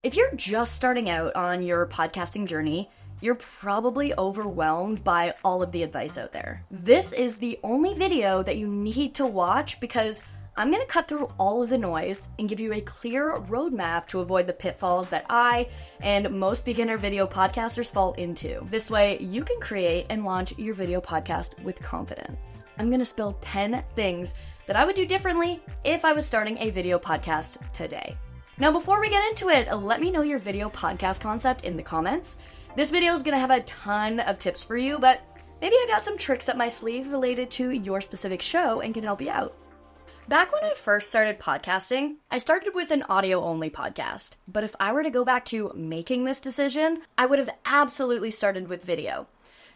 If you're just starting out on your podcasting journey, you're probably overwhelmed by all of the advice out there. This is the only video that you need to watch because I'm going to cut through all of the noise and give you a clear roadmap to avoid the pitfalls that I and most beginner video podcasters fall into. This way, you can create and launch your video podcast with confidence. I'm going to spill 10 things that I would do differently if I was starting a video podcast today. Now, before we get into it, let me know your video podcast concept in the comments. This video is going to have a ton of tips for you, but maybe I got some tricks up my sleeve related to your specific show and can help you out. Back when I first started podcasting, I started with an audio-only podcast. But if I were to go back to making this decision, I would have absolutely started with video.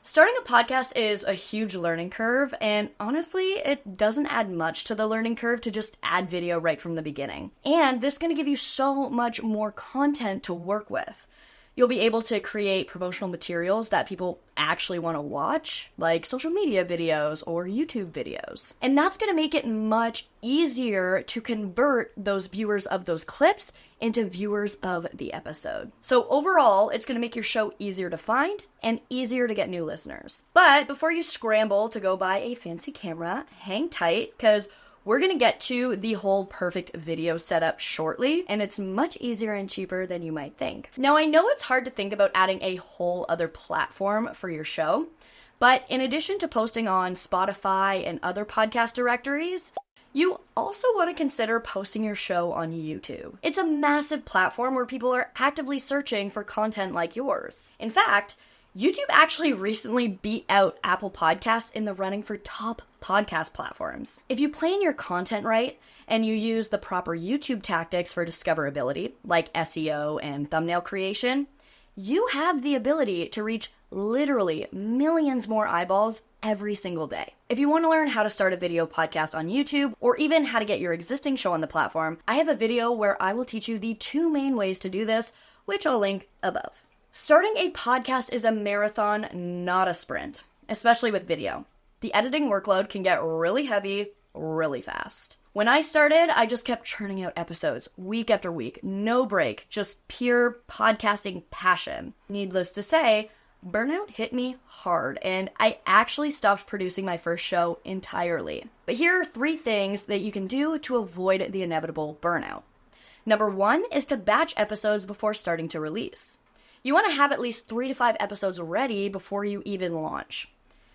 Starting a podcast is a huge learning curve, and honestly, it doesn't add much to the learning curve to just add video right from the beginning. And this is going to give you so much more content to work with. You'll be able to create promotional materials that people actually want to watch, like social media videos or YouTube videos. And that's going to make it much easier to convert those viewers of those clips into viewers of the episode. So overall, it's going to make your show easier to find and easier to get new listeners. But before you scramble to go buy a fancy camera, hang tight, because we're going to get to the whole perfect video setup shortly, and it's much easier and cheaper than you might think. Now, I know it's hard to think about adding a whole other platform for your show, but in addition to posting on Spotify and other podcast directories, you also want to consider posting your show on YouTube. It's a massive platform where people are actively searching for content like yours. In fact, YouTube actually recently beat out Apple Podcasts in the running for top podcast platforms. If you plan your content right and you use the proper YouTube tactics for discoverability, like SEO and thumbnail creation, you have the ability to reach literally millions more eyeballs every single day. If you want to learn how to start a video podcast on YouTube, or even how to get your existing show on the platform, I have a video where I will teach you the 2 main ways to do this, which I'll link above. Starting a podcast is a marathon, not a sprint, especially with video. The editing workload can get really heavy, really fast. When I started, I just kept churning out episodes week after week, no break, just pure podcasting passion. Needless to say, burnout hit me hard, and I actually stopped producing my first show entirely. But here are 3 things that you can do to avoid the inevitable burnout. Number 1 is to batch episodes before starting to release. You want to have at least 3 to 5 episodes ready before you even launch.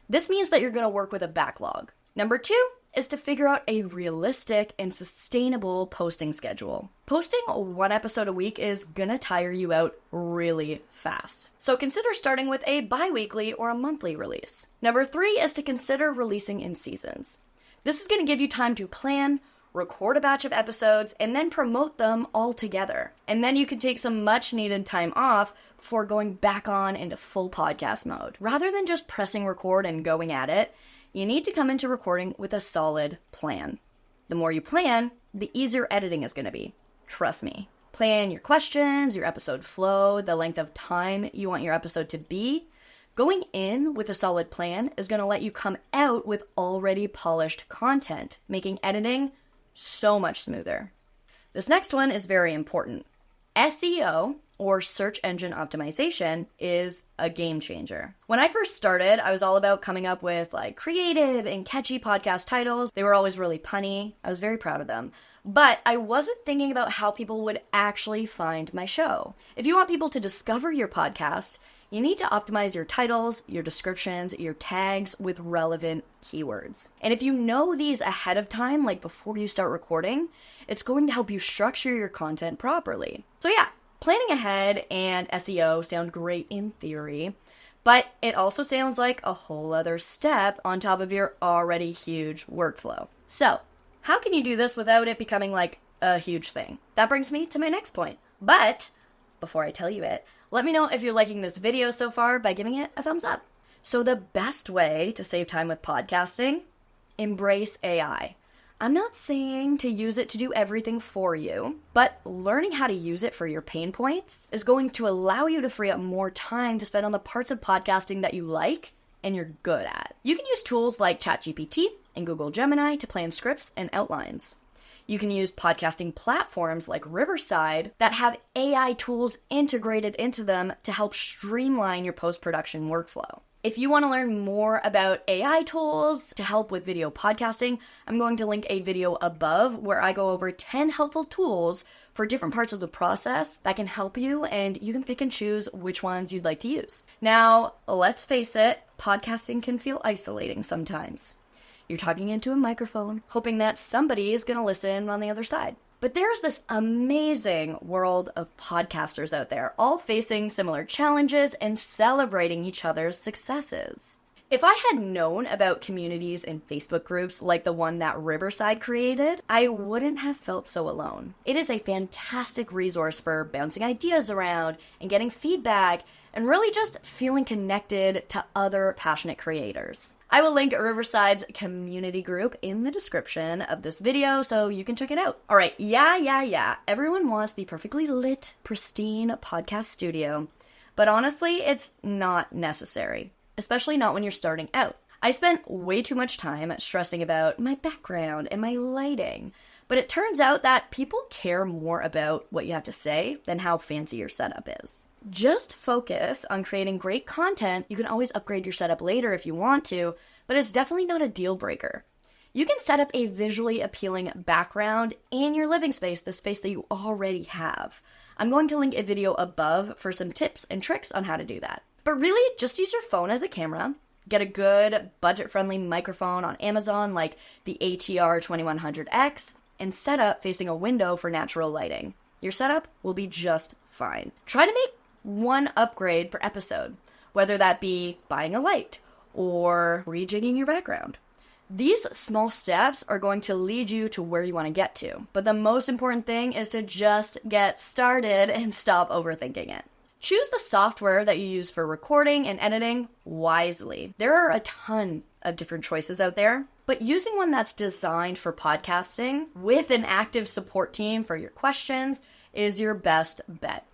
This means that you're going to work with a backlog. Number 2 is to figure out a realistic and sustainable posting schedule. Posting 1 episode a week is going to tire you out really fast. So consider starting with a bi-weekly or a monthly release. Number 3 is to consider releasing in seasons. This is going to give you time to plan, record a batch of episodes, and then promote them all together. And then you can take some much needed time off before going back on into full podcast mode. Rather than just pressing record and going at it, you need to come into recording with a solid plan. The more you plan, the easier editing is going to be. Trust me. Plan your questions, your episode flow, the length of time you want your episode to be. Going in with a solid plan is going to let you come out with already polished content, making editing so much smoother. This next one is very important. SEO, or search engine optimization, is a game changer. When I first started, I was all about coming up with creative and catchy podcast titles. They were always really punny. I was very proud of them. But I wasn't thinking about how people would actually find my show. If you want people to discover your podcast, you need to optimize your titles, your descriptions, your tags with relevant keywords. And if you know these ahead of time, like before you start recording, it's going to help you structure your content properly. So yeah, planning ahead and SEO sound great in theory, but it also sounds like a whole other step on top of your already huge workflow. So how can you do this without it becoming like a huge thing? That brings me to my next point. But before I tell you it, let me know if you're liking this video so far by giving it a thumbs up. So the best way to save time with podcasting, embrace AI. I'm not saying to use it to do everything for you, but learning how to use it for your pain points is going to allow you to free up more time to spend on the parts of podcasting that you like and you're good at. You can use tools like ChatGPT and Google Gemini to plan scripts and outlines. You can use podcasting platforms like Riverside that have AI tools integrated into them to help streamline your post-production workflow. If you want to learn more about AI tools to help with video podcasting, I'm going to link a video above where I go over 10 helpful tools for different parts of the process that can help you, and you can pick and choose which ones you'd like to use. Now, let's face it, podcasting can feel isolating sometimes. You're talking into a microphone, hoping that somebody is going to listen on the other side. But there's this amazing world of podcasters out there, all facing similar challenges and celebrating each other's successes. If I had known about communities and Facebook groups like the one that Riverside created, I wouldn't have felt so alone. It is a fantastic resource for bouncing ideas around and getting feedback and really just feeling connected to other passionate creators. I will link Riverside's community group in the description of this video so you can check it out. All right, yeah. Everyone wants the perfectly lit, pristine podcast studio, but honestly, it's not necessary, especially not when you're starting out. I spent way too much time stressing about my background and my lighting, but it turns out that people care more about what you have to say than how fancy your setup is. Just focus on creating great content. You can always upgrade your setup later if you want to, but it's definitely not a deal breaker. You can set up a visually appealing background in your living space, the space that you already have. I'm going to link a video above for some tips and tricks on how to do that. But really, just use your phone as a camera. Get a good budget-friendly microphone on Amazon like the ATR 2100X and set up facing a window for natural lighting. Your setup will be just fine. Try to make one upgrade per episode, whether that be buying a light or rejigging your background. These small steps are going to lead you to where you want to get to, but the most important thing is to just get started and stop overthinking it. Choose the software that you use for recording and editing wisely. There are a ton of different choices out there, but using one that's designed for podcasting with an active support team for your questions is your best bet.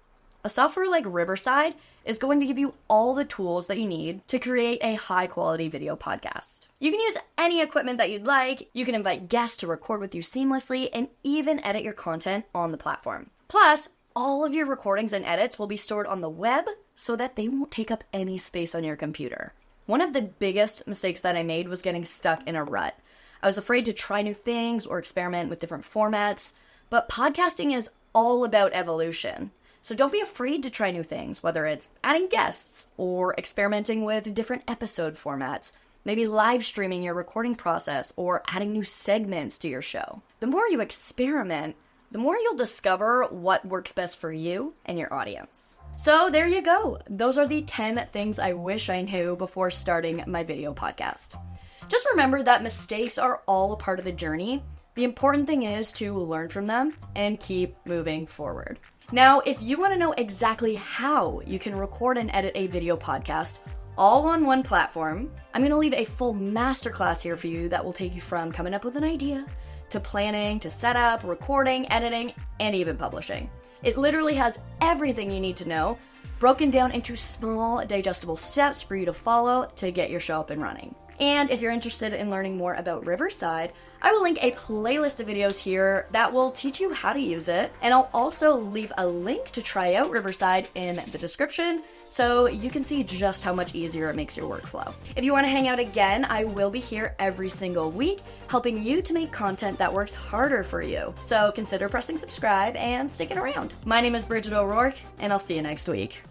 A software like Riverside is going to give you all the tools that you need to create a high-quality video podcast. You can use any equipment that you'd like, you can invite guests to record with you seamlessly, and even edit your content on the platform. Plus, all of your recordings and edits will be stored on the web so that they won't take up any space on your computer. One of the biggest mistakes that I made was getting stuck in a rut. I was afraid to try new things or experiment with different formats, but podcasting is all about evolution. So don't be afraid to try new things, whether it's adding guests or experimenting with different episode formats, maybe live streaming your recording process or adding new segments to your show. The more you experiment, the more you'll discover what works best for you and your audience. So there you go. Those are the 10 things I wish I knew before starting my video podcast. Just remember that mistakes are all a part of the journey. The important thing is to learn from them and keep moving forward. Now, if you want to know exactly how you can record and edit a video podcast all on one platform, I'm going to leave a full masterclass here for you that will take you from coming up with an idea to planning, to setup, recording, editing, and even publishing. It literally has everything you need to know, broken down into small, digestible steps for you to follow to get your show up and running. And if you're interested in learning more about Riverside, I will link a playlist of videos here that will teach you how to use it. And I'll also leave a link to try out Riverside in the description so you can see just how much easier it makes your workflow. If you want to hang out again, I will be here every single week helping you to make content that works harder for you. So consider pressing subscribe and sticking around. My name is Bridget O'Rourke, and I'll see you next week.